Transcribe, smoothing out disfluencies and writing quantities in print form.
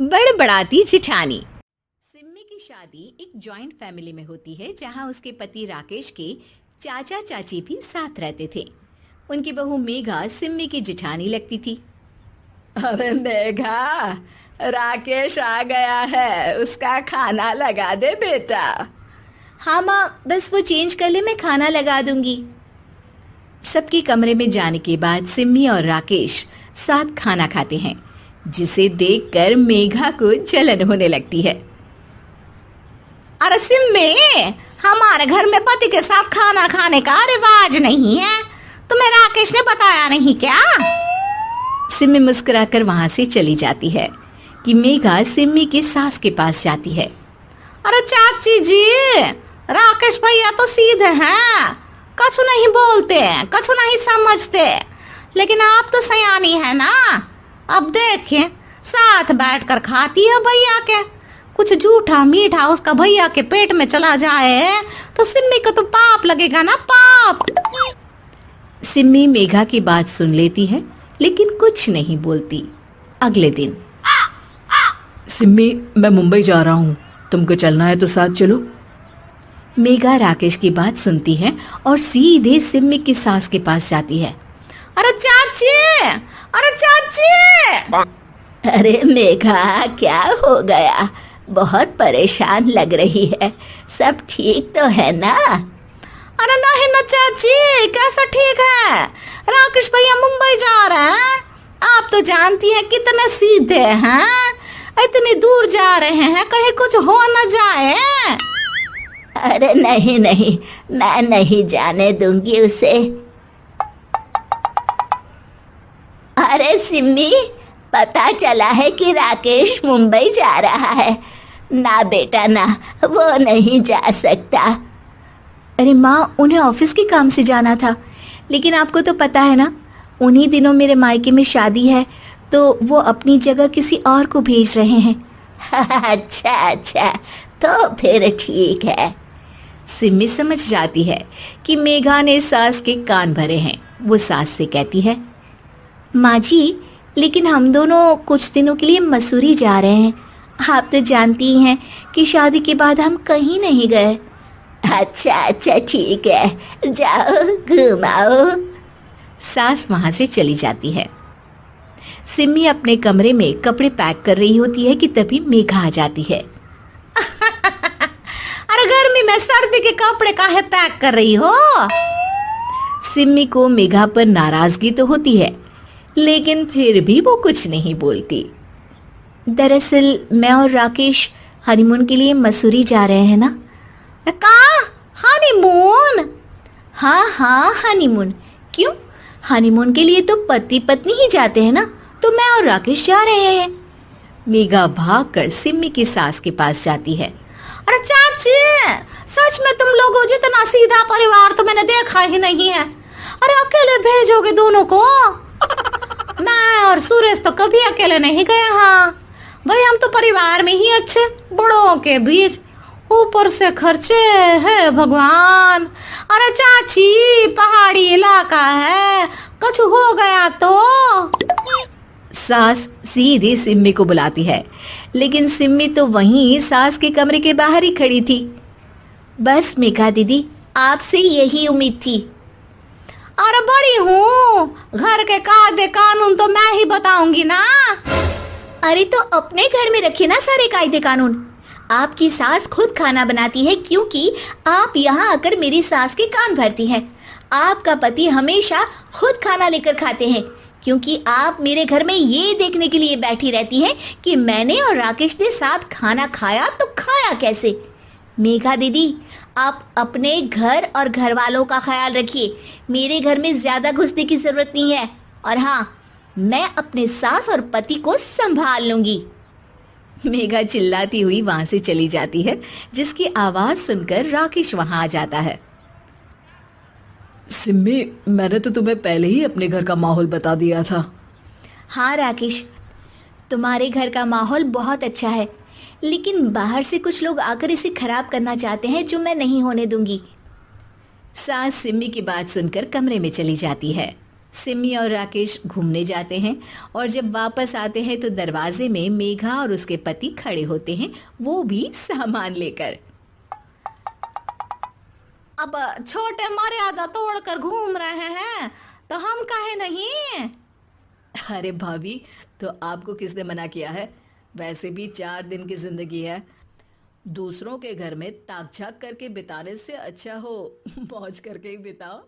बड़बड़ाती जिठानी। सिम्मी की शादी एक जॉइंट फैमिली में होती है जहां उसके पति राकेश के चाचा चाची भी साथ रहते थे। उनकी बहू मेघा सिम्मी की जिठानी लगती थी। अरे मेघा, राकेश आ गया है, उसका खाना लगा दे बेटा। हाँ माँ, बस वो चेंज कर ले, मैं खाना लगा दूंगी। सबके कमरे में जाने के बाद सिम्मी और राकेश साथ खाना खाते हैं, जिसे देखकर मेघा को जलन होने लगती है। अरे सिम्मी, हमारे घर में पति के साथ खाना खाने का रिवाज नहीं है, तुम्हें राकेश ने बताया नहीं क्या? सिम्मी मुस्कुराकर वहां से चली जाती है कि मेघा सिम्मी की सास के पास जाती है। अरे चाची जी, राकेश भैया तो सीधे हैं, कछु नहीं बोलते, कछु नहीं समझते, लेकिन आप तो सयानी है ना। अब देखिए, साथ बैठकर खाती है भैया के, कुछ झूठा मीठा उसका भैया के पेट में चला जाए तो सिम्मी को तो पाप लगेगा ना, पाप। सिम्मी मेघा की बात सुन लेती है लेकिन कुछ नहीं बोलती। अगले दिन, सिम्मी, मैं मुंबई जा रहा हूँ, तुमको चलना है तो साथ चलो। मेघा राकेश की बात सुनती है और सीधे सिम्मी की सास के पास जाती है। अरे चाची, अरे चाची। अरे मेघा, क्या हो गया? बहुत परेशान लग रही है, सब ठीक तो है ना? अरे नहीं ना चाची, कैसा ठीक है? राकेश भैया मुंबई जा रहे हैं, आप तो जानती हैं कितने सीधे हैं, इतनी दूर जा रहे हैं, कहीं कुछ हो न जाए। अरे नहीं नहीं, मैं नहीं जाने दूंगी उसे। अरे सिम्मी, पता चला है कि राकेश मुंबई जा रहा है। ना बेटा ना, वो नहीं जा सकता। अरे माँ, उन्हें ऑफिस के काम से जाना था, लेकिन आपको तो पता है ना, उन्हीं दिनों मेरे मायके में शादी है, तो वो अपनी जगह किसी और को भेज रहे हैं। अच्छा अच्छा, तो फिर ठीक है। सिम्मी समझ जाती है कि मेघा ने सास के कान भरे हैं। वो सास से कहती है, माँ जी, लेकिन हम दोनों कुछ दिनों के लिए मसूरी जा रहे हैं। आप तो जानती हैं कि शादी के बाद हम कहीं नहीं गए। अच्छा अच्छा, ठीक है, जाओ घुमाओ। सास वहां से चली जाती है। सिम्मी अपने कमरे में कपड़े पैक कर रही होती है कि तभी मेघा आ जाती है। अरे गर्मी में सर्दी के कपड़े काहे पैक कर रही हो? सिम्मी को मेघा पर नाराजगी तो होती है, लेकिन फिर भी वो कुछ नहीं बोलती। दरअसल मैं और राकेश हनीमून के लिए मसूरी जा रहे हैं ना। का हनीमून? हाँ हाँ, हनीमून। क्यों? हनीमून के लिए तो पति पत्नी ही जाते हैं ना, तो मैं और राकेश जा रहे हैं। मेघा भागकर सिम्मी की सास के पास जाती है। अरे चाची, सच में तुम लोगों जितना सीधा परिवार तो मैंने देखा ही नहीं है। अरे अकेले भेजोगे दोनों को? मैं और सुरेश तो कभी अकेले नहीं गए। हाँ भाई, हम तो परिवार में ही अच्छे, बड़ों के बीच, ऊपर से खर्चे है भगवान। अरे चाची, पहाड़ी इलाका है, कुछ हो गया तो? सास सीधे सिम्मी को बुलाती है, लेकिन सिम्मी तो वहीं सास के कमरे के बाहर ही खड़ी थी। बस मेघा दीदी, आपसे यही उम्मीद थी। अरे बड़ी हूँ, घर के कायदे कानून तो मैं ही बताऊंगी ना। अरे तो अपने घर में रखिए ना सारे कायदे कानून। आपकी सास खुद खाना बनाती है, क्योंकि आप यहाँ आकर मेरी सास के कान भरती हैं। आपका पति हमेशा खुद खाना लेकर खाते हैं, क्योंकि आप मेरे घर में ये देखने के लिए बैठी रहती हैं कि मैंने और राकेश ने साथ खाना खाया तो खाया कैसे। मेघा दीदी, आप अपने घर और घर वालों का ख्याल रखिए। मेरे घर में ज्यादा घुसने की जरूरत नहीं है, और हाँ, मैं अपने सास और पति को संभाल लूंगी। मेघा चिल्लाती हुई वहां से चली जाती है, जिसकी आवाज सुनकर राकेश वहां आ जाता है। सिम्मी, मैंने तो तुम्हें पहले ही अपने घर का माहौल बता दिया था। हाँ राकेश, तुम्हारे घर का माहौल बहुत अच्छा है, लेकिन बाहर से कुछ लोग आकर इसे खराब करना चाहते हैं, जो मैं नहीं होने दूंगी। सास सिम्मी की बात सुनकर कमरे में चली जाती है। सिमी और राकेश घूमने जाते हैं और जब वापस आते हैं तो दरवाजे में मेघा और उसके पति खड़े होते हैं, वो भी सामान लेकर। अब छोटे मर्यादा तोड़कर घूम रहे हैं तो हम काहे नहीं। अरे भाभी, तो आपको किसने मना किया है? वैसे भी 4 दिन की जिंदगी है, दूसरों के घर में ताक झाक करके बिताने से अच्छा हो मौज करके ही बिताओ।